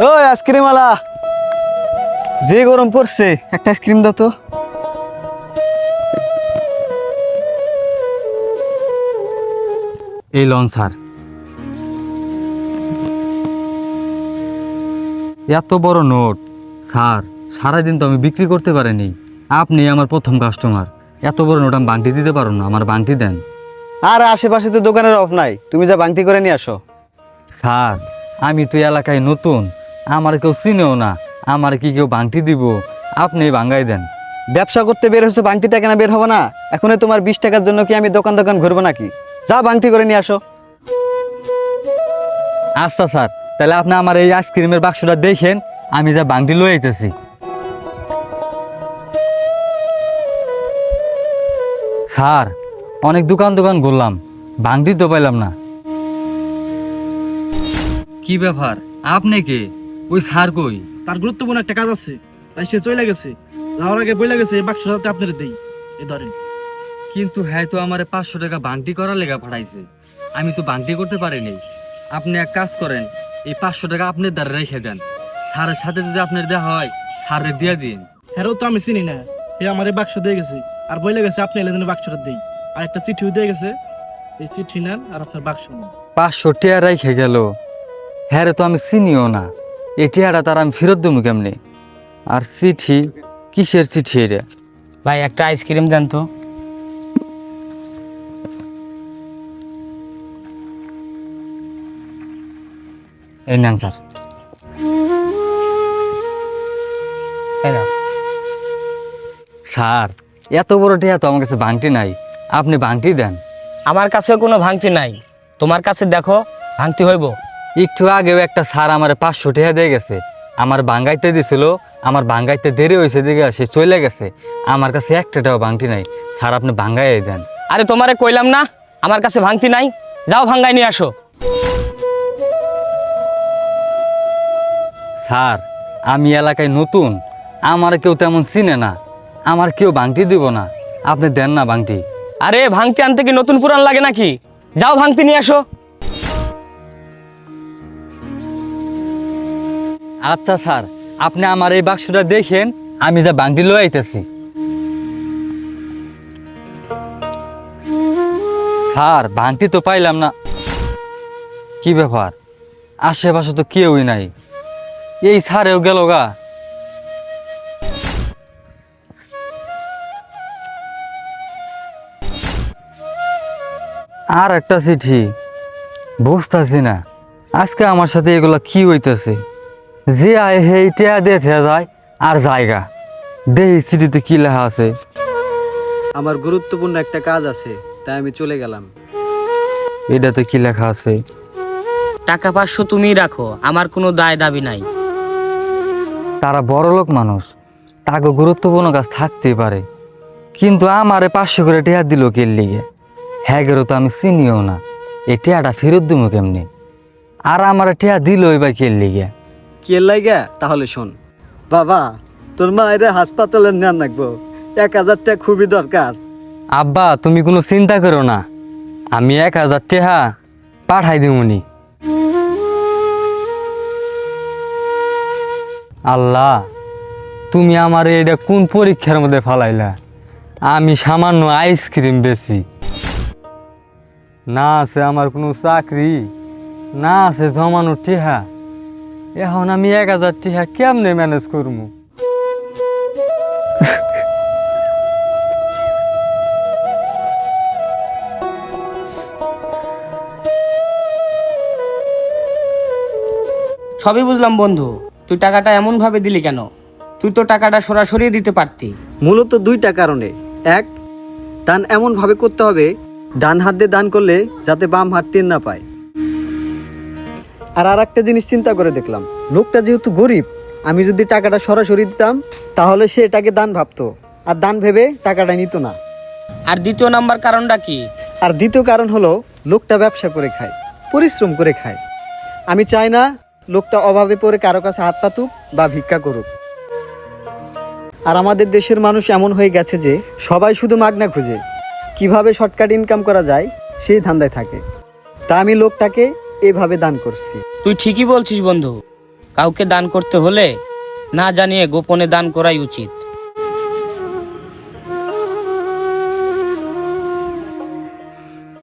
ওই আইসক্রিম আলা, যে গরম পড়ছে একটা আইসক্রিম দাও তো। এই লন স্যার। এত বড় নোট স্যার, সারাদিন তো আমি বিক্রি করতে পারিনি। আপনি আমার প্রথম কাস্টমার, এত বড় নোট আমি বান্টি দিতে পারো না, আমার বান্টি দেন। আর আশেপাশে তো দোকানের অফ নাই, তুমি যা বাংতি করে নিয়ে আসো। স্যার আমি তো এলাকায় নতুন, আমার কেউ চিনেও না, আমার কি কেউ বান্টি দিব? আপনি ভাঙ্গাই দেন। ব্যবসা করতে বের হচ্ছে, বাংতি টাকা না বের হবো না? এখন তোমার 20 টাকার জন্য কি আমি দোকান দোকান ঘুরবো নাকি? যা বাংতি করে নিয়ে আসো। আচ্ছা স্যার, তাহলে আপনি আমার এই আইসক্রিমের বাক্সটা দেখেন, আমি যা বান্টি লয়ে আইতেছি। স্যার অনেক দোকান দোকান ঘুরলাম, বান্টি তো পাইলাম না। কি ব্যাপার, আপনি কে? ওই স্যার কই? তার গুরুত্বপূর্ণ একটা কাজ আছে, তাই সে চলে গেছে। যাওয়ার আগে বইলা গেছে এই বাক্সটাতে আপনার দেই, এই ধরেন। কিন্তু হ্যাঁ, তো আমার 500 টাকা বান্টি করার লেগা পাঠাইছে, আমি তো বান্টি করতে পারিনি। আপনি এক কাজ করেন, এই 500 টাকা আপনার দ্বারা রেখে দেন, স্যারের সাথে যদি আপনার দেওয়া হয় স্যারে দিয়ে দিন। হ্যাঁ তো আমি চিনি না, এ আমার এই বাক্স দিয়ে গেছে আর বইলা গেছে আপনি এলে যেন বাক্সটা দেই। আর একটা চিঠিও দিয়ে গেছে, এই চিঠি নেন আর আপনার বাক্স নেন। 500 টাকা রেখে গেল, হ্যাঁ রে, তো আমি চিনিও না। এই টাকাটা তার আমি ফেরত দেবো কেমনি? আর চিঠি, কিসের চিঠি এটা? ভাই একটা আইসক্রিম দেন তো। এই নেন স্যার। এই নাও। স্যার এত বড় টাকা তো আমার কাছে ভাঙটি নাই, আপনি ভাঙটি দেন। আমার কাছে কোনো ভাঙতি নাই, তোমার কাছে দেখো ভাঙতি হইব। একটু আগেও একটা স্যার আমার 500 টাকা দিয়ে গেছে, আমার ভাঙ্গাইতে দিছিল, আমার ভাঙ্গাইতে দেরি হয়েছে দিকে সে চলে গেছে, আমার কাছে একটা টাকাও ভাঙটি নাই। স্যার আপনি ভাঙ্গাই দেন। আরে তোমারে কইলাম না আমার কাছে ভাঙতি নাই, যাও ভাঙ্গাই নিয়ে আসো। স্যার আমি এলাকায় নতুন, আমার কেউ তেমন চিনে না, আমার কেউ ভাঙটি দিব না, আপনি দেন না ভাঙটি। আরে ভাঙতি আনতে কি নতুন পুরান লাগে নাকি? যাও ভাঙতি নিয়ে আসো। আচ্ছা স্যার, আপনি আমার এই বাক্সটা দেখেন, আমি যা ভাঙটি লয়ে আইতেছি। স্যার ভাঙটি তো পাইলাম না, কি ব্যাপার? আশেপাশে তো কেউই নাই, এই স্যারেও গেল গা। আর একটা চিঠি, বুঝতেছি না আজকে আমার সাথে এগুলা কি হইতেছে। যে আয় হে টেয়া দিয়ে থেয়া যায় আর জায়গা দেহি চিঠিতে কি লেখা আছে। আমার গুরুত্বপূর্ণ একটা কাজ আছে, তাই আমি চলে গেলাম। এটাতে কি লেখা আছে? টাকা 500 তুমিই রাখো, আমার কোনো দায় দাবি নাই। তারা বড়লোক মানুষ, তাকে গুরুত্বপূর্ণ কাজ থাকতেই পারে, কিন্তু আমারে 500 করে টেয়া দিল কে লিগে? হ্যাঁ গেরো তো আমি চিনিও না, এই টেয়াটা ফেরত দিব কেমনি? আর আমার টেয়া দিলই বা কে লিগে? কে লাইগা? তাহলে শোন বাবা, তোর মা এর হাসপাতালে নেন রাখবো, 1000 টাকা খুবই দরকার। আব্বা তুমি কোনো চিন্তা করো না, আমি 1000 টাকা পাঠাই দিমুনি। আল্লাহ, তুমি আমার এটা কোন পরীক্ষার মধ্যে ফালাইলা? আমি সামান্য আইসক্রিম বেচি, না আছে আমার কোনো চাকরি, না আছে জমানো টিহা, এখন আমি 1000 টিহা কেমনে ম্যানেজ করবো? সবই বুঝলাম বন্ধু, তুই টাকাটা এমন ভাবে দিলি কেন? তুই তো টাকাটা সরাসরি দিতে পারতি। মূলত 2টা কারণে। এক, দান এমন ভাবে করতে হবে ডান হাত দিয়ে দান করলে যাতে বাম হাত টের না পায়। আর একটা জিনিস চিন্তা করে দেখলাম, লোকটা যেহেতু গরিব, আমি যদি টাকাটা সরাসরি দিতাম তাহলে সে এটাকে দান ভাবতো, আর দান ভেবে টাকাটা নিত না। আর দ্বিতীয় নাম্বার কারণটা কি? আর দ্বিতীয় কারণ হলো, লোকটা ব্যবসা করে খায়, পরিশ্রম করে খায়। আমি চাই না লোকটা অভাবে পড়ে কারো কাছে হাত পাতুক বা ভিক্ষা করুক। আর আমাদের দেশের মানুষ এমন হয়ে গেছে যে সবাই শুধু মাগনা খুঁজে, কিভাবে শর্টকাট ইনকাম করা যায় সেই ধান্দায় থাকে। তা আমি লোকটাকে এভাবে দান করছি। তুই ঠিকই বলছিস বন্ধু, কাউকে দান করতে হলে না জানিয়ে গোপনে দান করাই উচিত।